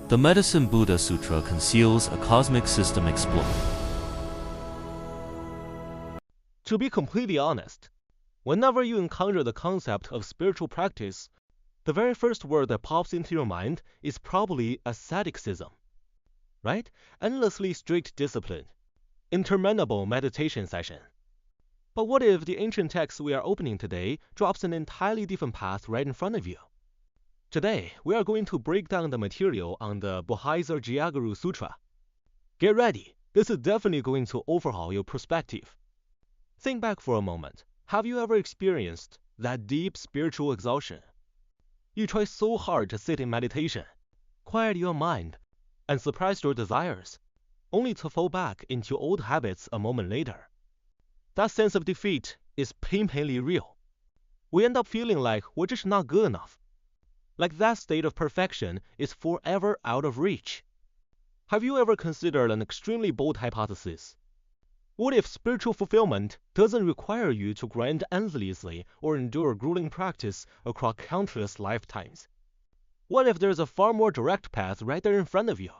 The Medicine Buddha Sutra conceals a cosmic system explored. To be completely honest, whenever you encounter the concept of spiritual practice, the very first word that pops into your mind is probably asceticism, right? Endlessly strict discipline, interminable meditation session. But what if the ancient text we are opening today drops an entirely different path right in front of you? Today, we are going to break down the material on the Bodhisattva Sutra. Get ready, this is definitely going to overhaul your perspective. Think back for a moment. Have you ever experienced that deep spiritual exhaustion? You try so hard to sit in meditation, quiet your mind, and suppress your desires, only to fall back into old habits a moment later. That sense of defeat is painfully real. We end up feeling like we're just not good enough. Like that state of perfection is forever out of reach. Have you ever considered an extremely bold hypothesis? What if spiritual fulfillment doesn't require you to grind endlessly or endure grueling practice across countless lifetimes? What if there's a far more direct path right there in front of you?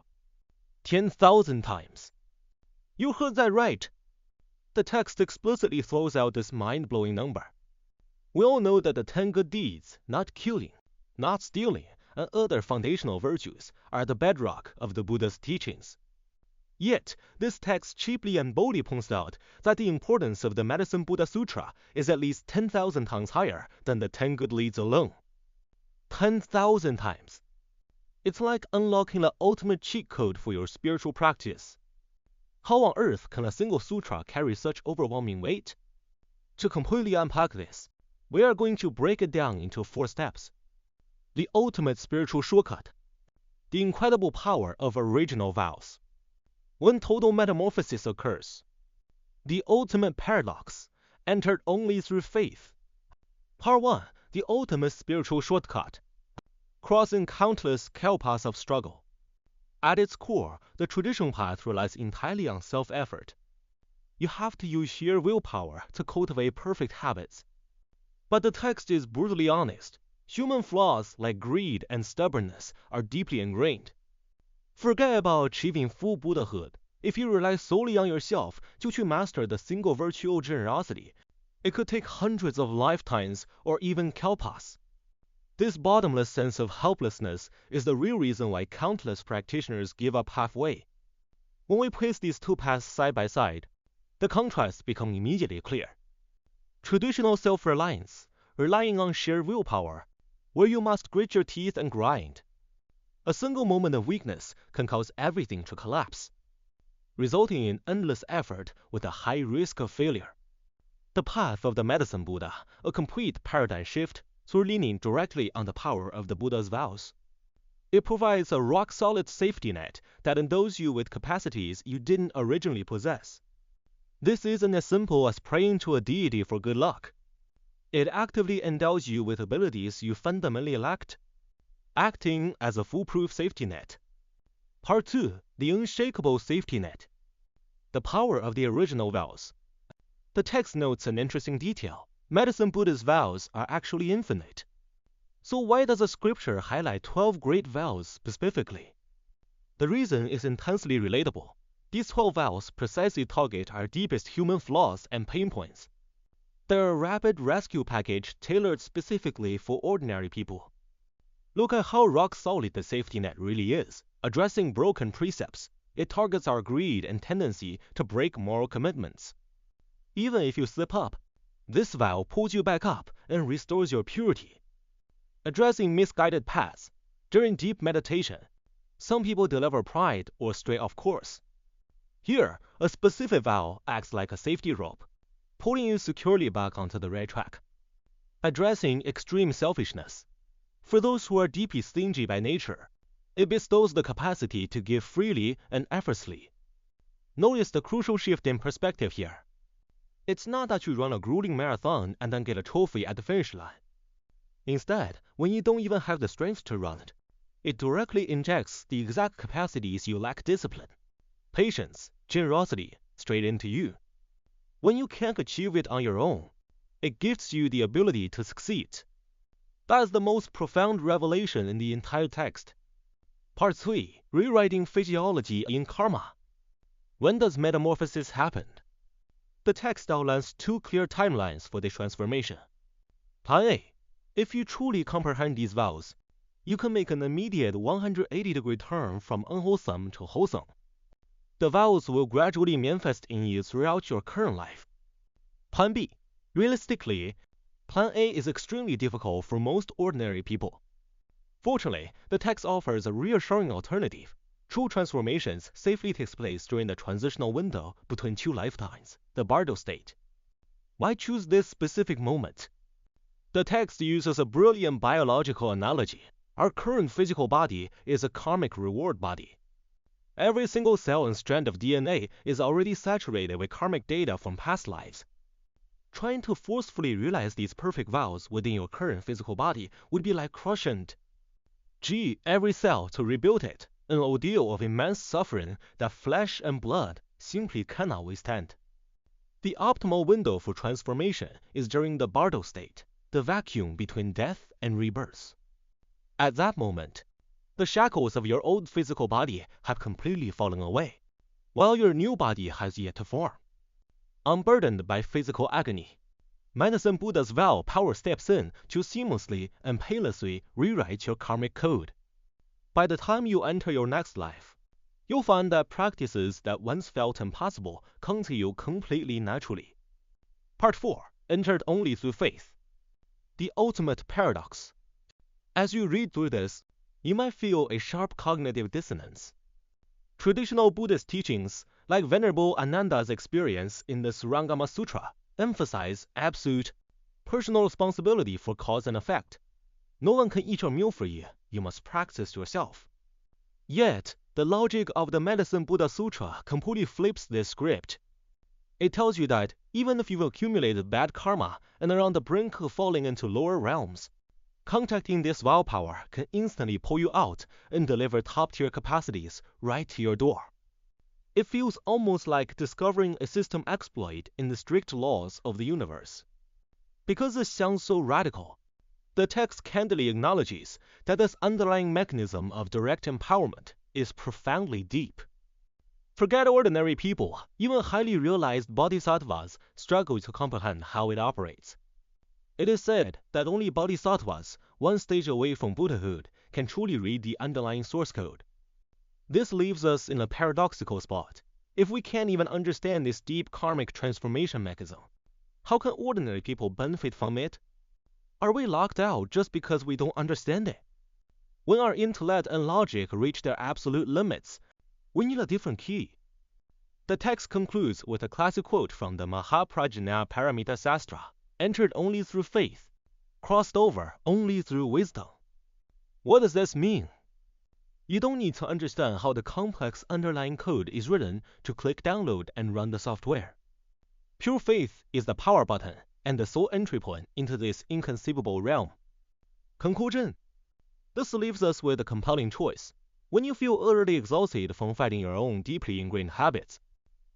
10,000 times. You heard that right. The text explicitly throws out this mind-blowing number. We all know that the 10 good deeds, not killing, not stealing, and other foundational virtues are the bedrock of the Buddha's teachings. Yet, this text cheaply and boldly points out that the importance of the Medicine Buddha Sutra is at least 10,000 times higher than the 10 good deeds alone. 10,000 times. It's like unlocking the ultimate cheat code for your spiritual practice. How on earth can a single sutra carry such overwhelming weight? To completely unpack this, we are going to break it down into 4 steps. The ultimate spiritual shortcut. The incredible power of original vows. When total metamorphosis occurs. The ultimate paradox, entered only through faith. Part 1. The ultimate spiritual shortcut. Crossing countless kalpas of struggle. At its core, the traditional path relies entirely on self-effort. You have to use sheer willpower to cultivate perfect habits. But the text is brutally honest. Human flaws like greed and stubbornness are deeply ingrained. Forget about achieving full Buddhahood. If you rely solely on yourself 就去 master the single virtue of generosity, it could take hundreds of lifetimes or even kalpas. This bottomless sense of helplessness is the real reason why countless practitioners give up halfway. When we place these 2 paths side by side, the contrasts become immediately clear. Traditional self-reliance, relying on sheer willpower, where you must grit your teeth and grind. A single moment of weakness can cause everything to collapse, resulting in endless effort with a high risk of failure. The path of the Medicine Buddha, a complete paradigm shift through leaning directly on the power of the Buddha's vows. It provides a rock-solid safety net that endows you with capacities you didn't originally possess. This isn't as simple as praying to a deity for good luck. It actively endows you with abilities you fundamentally lacked, acting as a foolproof safety net. Part 2. The unshakable safety net. The power of the original vows. The text notes an interesting detail. Medicine Buddha's vows are actually infinite. So why does the scripture highlight 12 great vows specifically? The reason is intensely relatable. These 12 vows precisely target our deepest human flaws and pain points. They're a rapid rescue package tailored specifically for ordinary people. Look at how rock-solid the safety net really is. Addressing broken precepts, it targets our greed and tendency to break moral commitments. Even if you slip up, this vow pulls you back up and restores your purity. Addressing misguided paths. During deep meditation, some people deliver pride or stray off course. Here, a specific vow acts like a safety rope, pulling you securely back onto the right track. Addressing extreme selfishness. For those who are deeply stingy by nature, it bestows the capacity to give freely and effortlessly. Notice the crucial shift in perspective here. It's not that you run a grueling marathon and then get a trophy at the finish line. Instead, when you don't even have the strength to run it, it directly injects the exact capacities you lack discipline, patience, generosity, straight into you. When you can't achieve it on your own, it gives you the ability to succeed. That is the most profound revelation in the entire text. Part 3. rewriting physiology in karma. When does metamorphosis happen? The text outlines 2 clear timelines for this transformation. Plan A. If you truly comprehend these vows, you can make an immediate 180-degree turn from unwholesome to wholesome. The vows will gradually manifest in you throughout your current life. Plan B. Realistically, Plan A is extremely difficult for most ordinary people. Fortunately, the text offers a reassuring alternative. True transformations safely takes place during the transitional window between 2 lifetimes, the bardo state. Why choose this specific moment? The text uses a brilliant biological analogy. Our current physical body is a karmic reward body. Every single cell and strand of DNA is already saturated with karmic data from past lives. Trying to forcefully realize these perfect vows within your current physical body would be like crushing every cell to rebuild it, an ordeal of immense suffering that flesh and blood simply cannot withstand. The optimal window for transformation is during the bardo state, the vacuum between death and rebirth. At that moment, the shackles of your old physical body have completely fallen away, while your new body has yet to form. Unburdened by physical agony, Medicine Buddha's vow power steps in to seamlessly and painlessly rewrite your karmic code. By the time you enter your next life, you'll find that practices that once felt impossible come to you completely naturally. Part 4. Entered only through faith. The ultimate paradox. As you read through this, you might feel a sharp cognitive dissonance. Traditional Buddhist teachings, like Venerable Ananda's experience in the Surangama Sutra, emphasize absolute personal responsibility for cause and effect. No one can eat your meal for you. You must practice yourself. Yet, the logic of the Medicine Buddha Sutra completely flips this script. It tells you that even if you've accumulated bad karma and are on the brink of falling into lower realms, contacting this willpower can instantly pull you out and deliver top-tier capacities right to your door. It feels almost like discovering a system exploit in the strict laws of the universe. Because this sounds so radical, the text candidly acknowledges that this underlying mechanism of direct empowerment is profoundly deep. Forget ordinary people, even highly realized bodhisattvas struggle to comprehend how it operates. It is said that only bodhisattvas, one stage away from Buddhahood, can truly read the underlying source code. This leaves us in a paradoxical spot. If we can't even understand this deep karmic transformation mechanism, how can ordinary people benefit from it? Are we locked out just because we don't understand it? When our intellect and logic reach their absolute limits, we need a different key. The text concludes with a classic quote from the Mahaprajna Paramita Sastra, entered only through faith, crossed over only through wisdom. What does this mean? You don't need to understand how the complex underlying code is written to click download and run the software. Pure faith is the power button and the sole entry point into this inconceivable realm. Conclusion. This leaves us with a compelling choice. When you feel utterly exhausted from fighting your own deeply ingrained habits,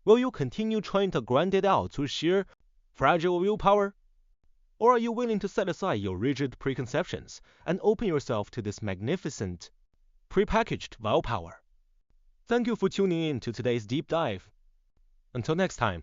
will you continue trying to grind it out through sheer fragile willpower? Or are you willing to set aside your rigid preconceptions and open yourself to this magnificent, prepackaged willpower? Thank you for tuning in to today's deep dive. Until next time.